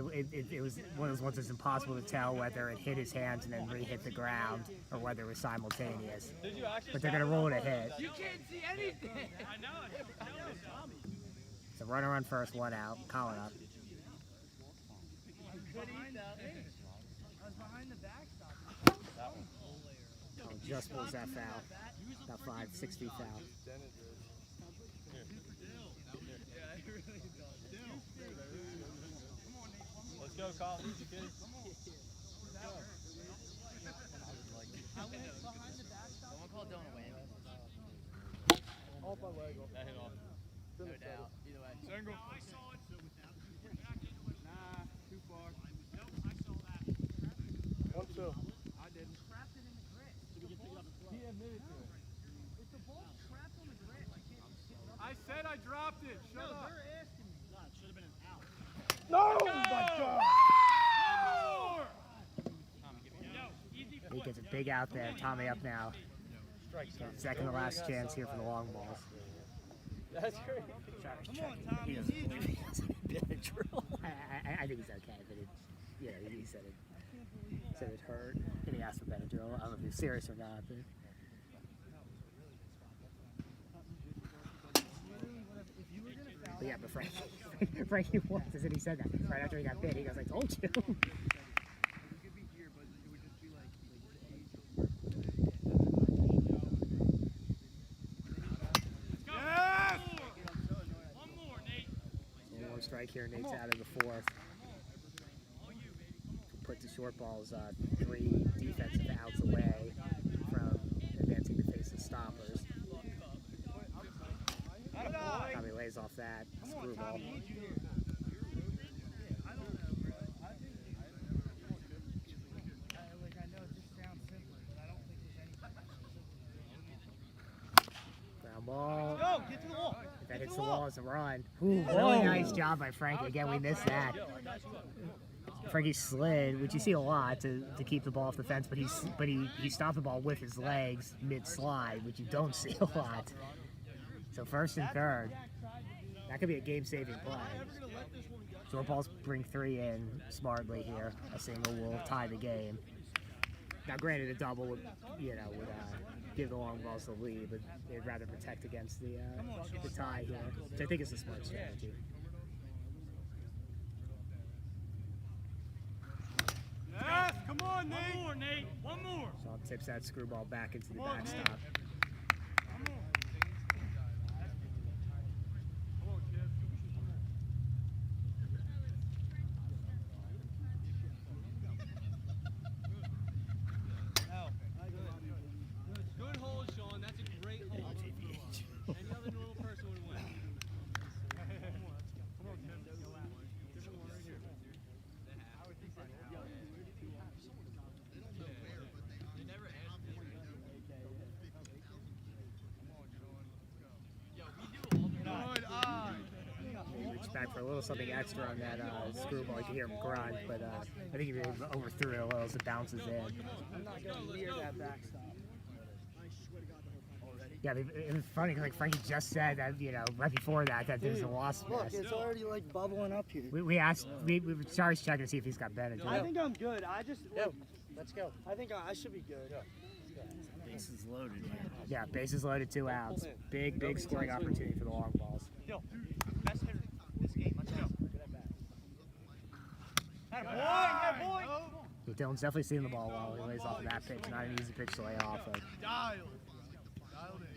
It was one of those ones that's impossible to tell whether it hit his hands and then re-hit the ground or whether it was simultaneous. Did you actually? But they're going to rule it a hit. You can't see anything. I know it. So runner on first, one out. Colin up. Good eat that. I was behind the backstop. Oh, just pulls that foul. About 5, 6 feet foul. Let's go, Colin. Easy, kids. I went behind the backstop. Someone call Dylan away. Off my leg. That hit off. No doubt. Either way. Single. I saw it. Nah, too far. Nope, I saw that. 1-2. I didn't. Trapped it in the grit. He admitted to it. If the ball's trapped on the grit, I can't be sitting up. I said I dropped it. Shut No, up. they're asking me. No! My God! He gets a big out there. Tommy up now. Second to last chance here for the long balls. That's great. Come on, Tommy. He doesn't believe he hasn't been a drill. I think he's okay, but he said it hurt, and he asked for Benadryl. I don't know if he's serious or not, but. But yeah, but Frankie once, and he said that right after he got bit. He goes, "I told you." Yes! One more, Nate. One more strike here. Nate's out of the fourth. Put the short balls 3 defensive outs away from advancing to face the stoppers. Tommy lays off that screwball. I don't know, bro. I think I know it just sounds simple, but I don't think there's anything. Ground ball. Go, get to the wall. If that hits the wall, it's a run. Ooh, really nice job by Frankie. Again, we missed that. Frankie slid, which you see a lot to keep the ball off the fence, but he stopped the ball with his legs mid-slide, which you don't see a lot. So first and third, that could be a game-saving play. Short balls bring 3 in smartly here. A single will tie the game. Now, granted, a double would give the long balls the lead, but they'd rather protect against the tie here, which I think is a smart strategy. Yes, come on, Nate. One more, Nate. One more. Sean tips that screwball back into the backstop. Good hold, Sean. That's a great hold. Any other little person would win. They never asked me. Yo, we do all the Reach back for a little something extra on that screwball. You can hear him grunt, but I think he overthrew it a little as it bounces in. I'm not going near that backstop. Yeah, it was funny because like Frankie just said that right before that there's a wasp Look, nest. it's already like bubbling up here. We asked Charlie's checking to see if he's got Benadryl. I think I'm good. I just. Let's go. I think I should be good. Bases loaded here. Yeah, bases loaded, 2 outs. Big scoring opportunity for the long balls. Yo, best hitter this game. Let's go. Boy. Yeah, Dylan's definitely seeing the ball well. He lays off of that pitch. Not an easy pitch to lay off of. Dialed in.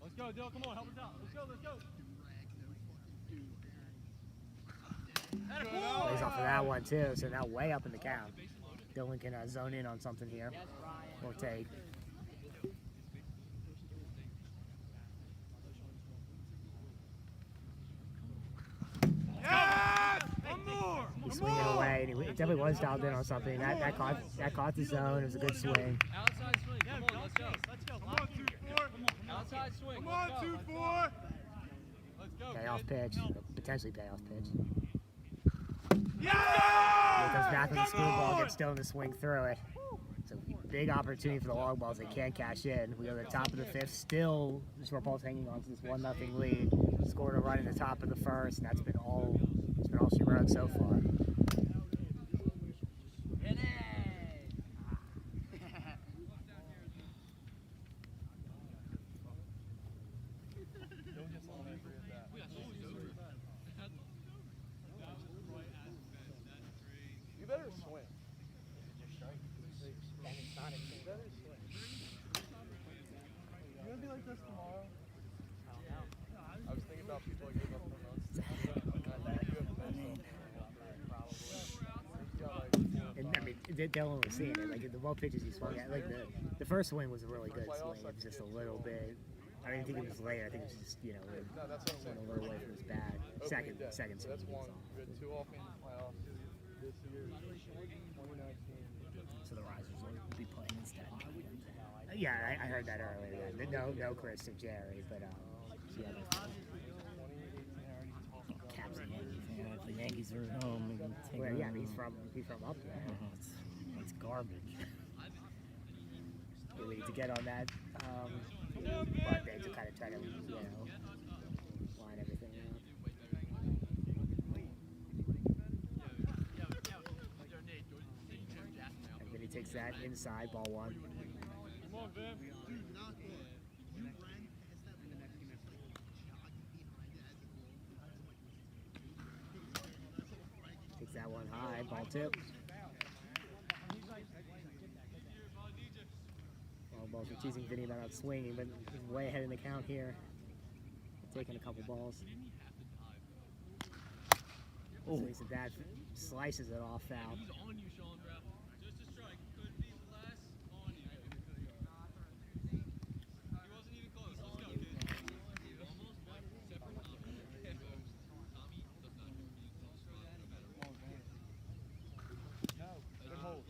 Let's go, Dill. Come on, help us out. Let's go. Lays off of that one too. So now way up in the count. Dylan can zone in on something here. Or take. Yes! One more. He's swinging away, and he definitely was dialed in on something. That caught the zone. It was a good swing. outside swing. Come on, let's go. Come on, 2-4. Outside swing. Come on, Let's go. 2-4. Let's go. Payoff pitch. Potentially payoff pitch. Yeah! He comes back with the screwball, gets Dylan to swing through it. So big opportunity for the long balls. They can't cash in. We go to the top of the 5th. Still, the short balls hanging on to this 1-0 lead. Scored a run in the top of the 1st, and that's been all all she wrote so far. Don't get someone angry at that. You better swing. You better swing. You gonna be like this tomorrow? I was thinking about people that give up home runs. And I mean, Dylan was seeing it. Like the ball pitches he swung at, like the first swing was a really good swing. It was just a little bit. I didn't think it was late. I think it was just it No, that's what I'm saying. went a little away from his bat. Second So swing that's was one. off. We had 2 offense playoffs this year, 2019. So the Risers will be playing instead. Yeah, I heard that earlier. Yeah. No, Chris or Jerry, but yeah. 2018 already talked about. Caps a Yankee fan. If the Yankees are at home, we can take Well, them. yeah, he's from up there. It's garbage. We need to get on that Monday to kind of try to line everything out. And then he takes that inside, ball 1. Come on, Vim. Takes that one high, ball 2. Balls are teasing Vinny about not swinging, but he's way ahead in the count here. Taking a couple balls. Oh. So he's at that, slices it off foul. Good hold.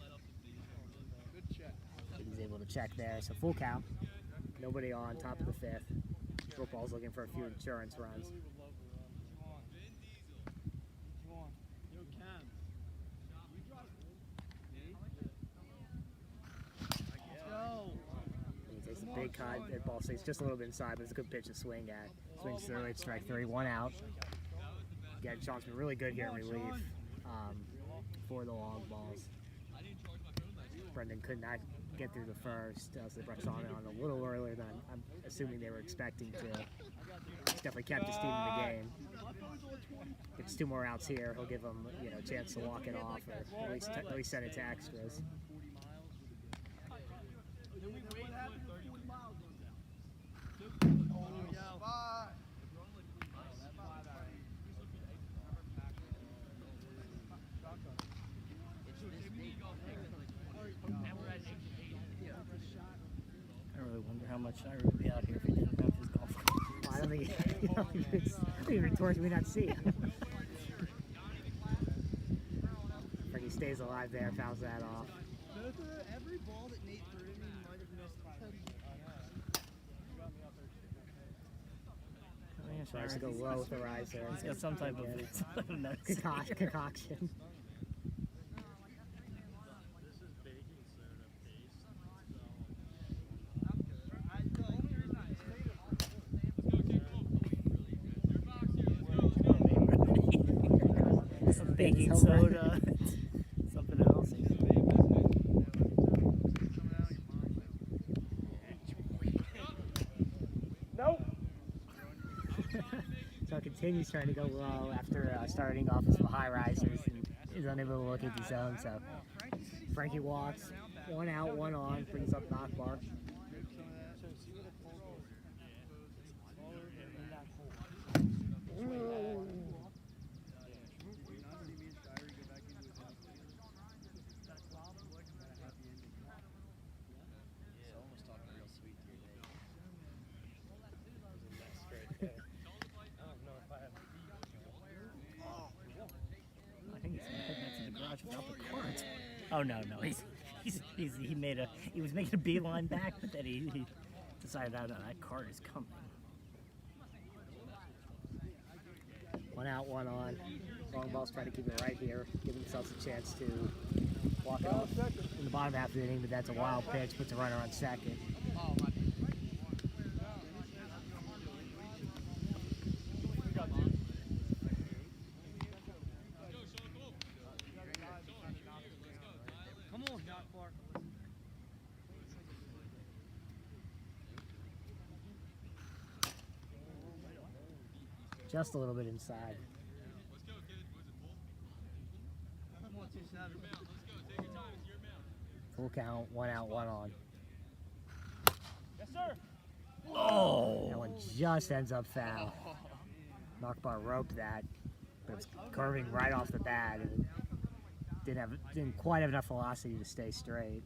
Good check. He's able to check there, so full count. Nobody on, top of the 5th. Shortballs looking for a few insurance runs. He takes a big cut. That ball stays just a little bit inside, but it's a good pitch to swing at. Swings through it, strike 3, 1 out. Again, Sean's been really good here in relief for the long balls. Brendan could not get through the first, so they brought Sean on a little earlier than I'm assuming they were expecting to. Definitely kept his team in the game. Gets 2 more outs here. He'll give him a chance to walk it off, or at least send it to extras. I really wonder how much Shire would be out here if he didn't have his golf club. I don't think he retorts me not to see him. He stays alive there, fouls that off. Every ball that Nate threw to me might have missed by Tries to go low with the riser. He's got some type of concoction. Some baking soda, something else. Nope. So it continues trying to go low after starting off with some high risers and is unable to look at the zone. So Frankie walks, 1 out, 1 on, brings up knockbar. I think he's heading back to the garage without the cart. Oh no, he was making a beeline back, but then he decided, oh no, that cart is coming. 1 out, 1 on. Longballs trying to keep it right here, give themselves a chance to walk it off in the bottom half of the inning, but that's a wild pitch, puts a runner on second. just a little bit inside. Let's go, kid. Was it full? I'm on 2-7. Let's go. Take your time. It's your mount. Full count, 1 out, 1 on. Yes, sir. That one just ends up foul. Knockbar roped that, but it's curving right off the bat, and it didn't quite have enough velocity to stay straight.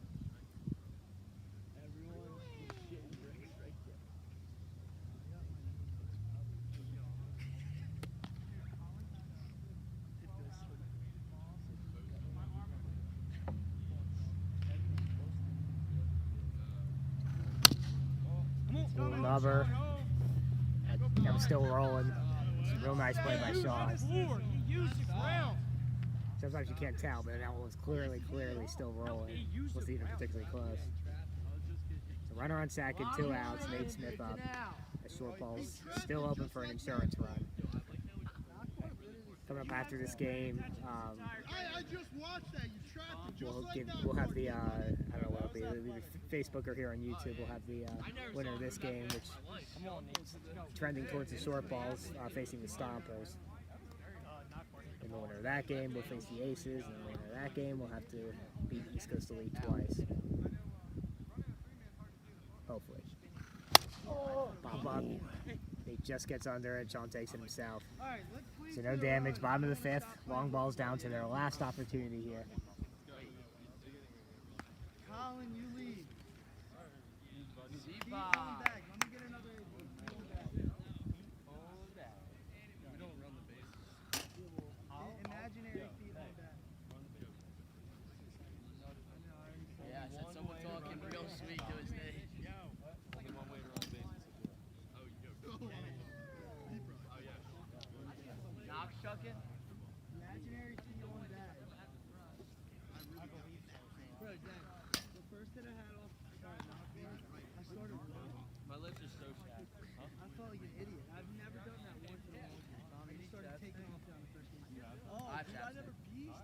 Rubber. That was still rolling. It's a real nice play by Shaw. He used the ground. Sometimes you can't tell, but that one was clearly still rolling. Wasn't even particularly close. So runner on second, 2 outs. Nate Smith up. The Shortballs still open for an insurance run. Coming up after this game, I just watched that. You trapped it. we'll have the I don't know what it'll be. It'll be Facebook or here on YouTube. We'll have the winner of this game, which trending towards the Shortballs, facing the Stompers. And the winner of that game will face the Aces, and the winner of that game will have to beat East Coast Elite twice. Hopefully. Pop up. He just gets under it. Sean takes it himself. So no damage. Bottom of the 5th. Longballs down to their last opportunity here. Colin, you lead. Z-Bob. Back. Let me get another. We don't run the bases. Imaginary feet on back. Yeah, I said someone talking real sweet to his name. Only one way to run the bases. Knock shucking? Imaginary feet on back. Bro, Dan, the first that I had off, I started running. My lips are so chapped. I felt like an idiot. I've never done that once in a long time. I just started taking off down the first game. Oh, I dude, I never beast.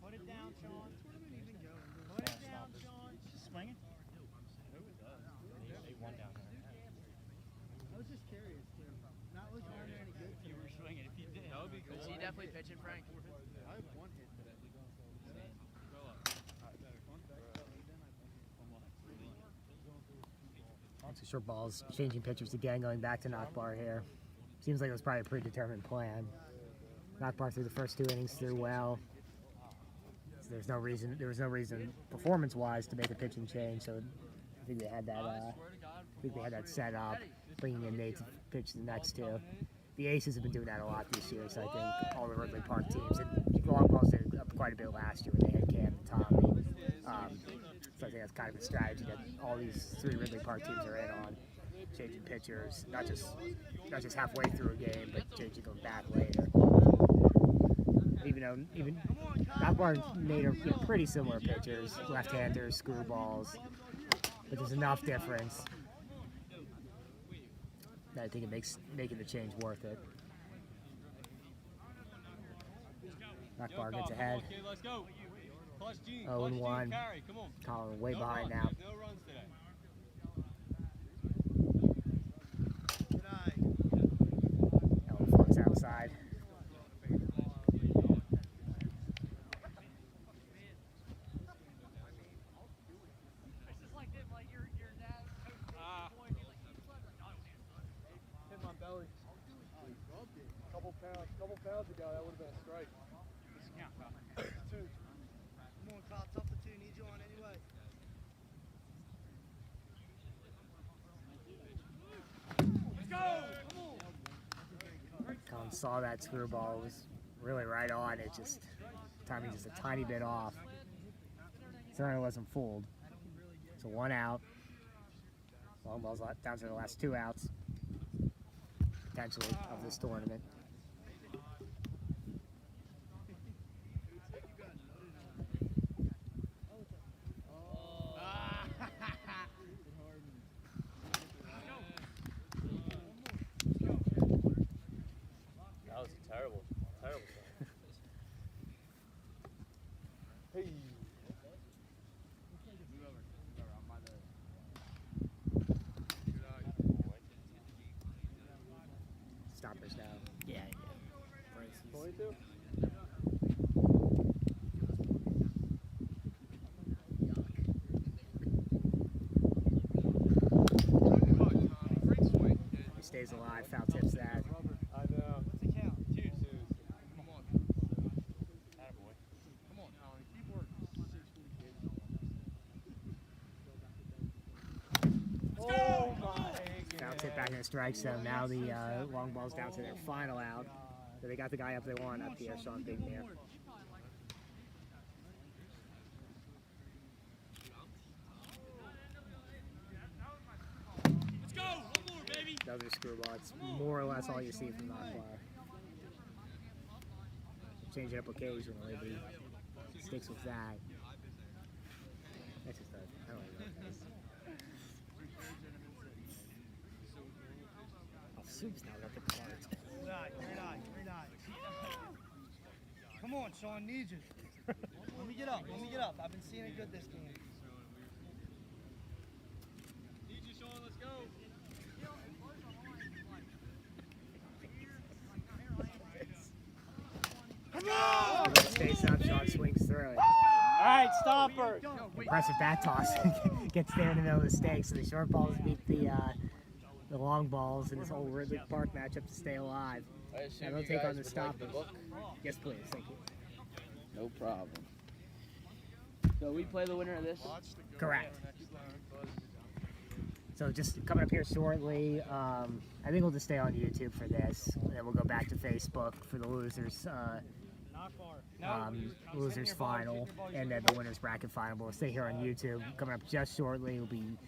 Put it down, Sean. Put it down, Sean. Swinging? They won down there. I was just curious, too. Not looking any good. If you were swinging, if you did. That would be cool. Is he definitely pitching, Frank? I have one hit today. So Shortballs changing pitchers again, going back to Knockbar here. Seems like it was probably a predetermined plan. Knockbar through the first 2 innings threw well. So there was no reason performance-wise to make a pitching change. So I think they had that set up, bringing in Nate to pitch the next 2. The Aces have been doing that a lot this year, so I think all the Ridley Park teams, and Longballs did it quite a bit last year when they had Cam and Tommy. So I think that's kind of a strategy that all these 3 Ridley Park teams are in on, changing pitchers, not just halfway through a game, but changing them back later. Even Knockbar and Nate are pretty similar pitchers, left-handers, screwballs, but there's enough difference that I think it makes making the change worth it. Knockbar gets ahead. Okay, let's go. Plus G. 0-1. Carry. Come on. Colin way No behind runs. now. No runs today. Ellen floats outside. Hit my belly. Couple pounds ago, that would have been a strike. 2. Come on, Kyle. Tough the 2. Need you on anyway. Let's go! Come on! Colin saw that screwball. It was really right on. It just, timing just a tiny bit off. Certainly wasn't fooled. So 1 out. Longballs down to the last 2 outs, potentially, of this tournament. That was a terrible shot. Hey. 22? Great swing. He stays alive, foul tips that. I know. What's the count? Twos. Twos. Come on. Attaboy. Come on, Colin. Keep working. Oh my Foul tip back in the strike zone. Now the long ball's down to their final out. So they got the guy up they want up here, Sean Big there. Let's go. One more, baby. Another screwball. It's more or less all you see from Knockbar. Change it up occasionally, but he sticks with that. That's just I don't even know what that is. Oh, Soup's now got the cards. Green eye. Come on, Sean, need you. Let me get up. I've been seeing it good this game. Need you, Sean. Let's go. Face up, Sean swings through it. All right, stopper. Impressive back toss. Gets there in the middle of the stakes. So the short balls beat the long balls in this whole Ridley Park matchup to stay alive. Now they'll take on the stoppers. Yes, please. Thank you. No problem. So we play the winner of this? Correct. So just coming up here shortly, I think we'll just stay on YouTube for this, and then we'll go back to Facebook for the losers, losers final, and then the winners bracket final. We'll stay here on YouTube. Coming up just shortly will be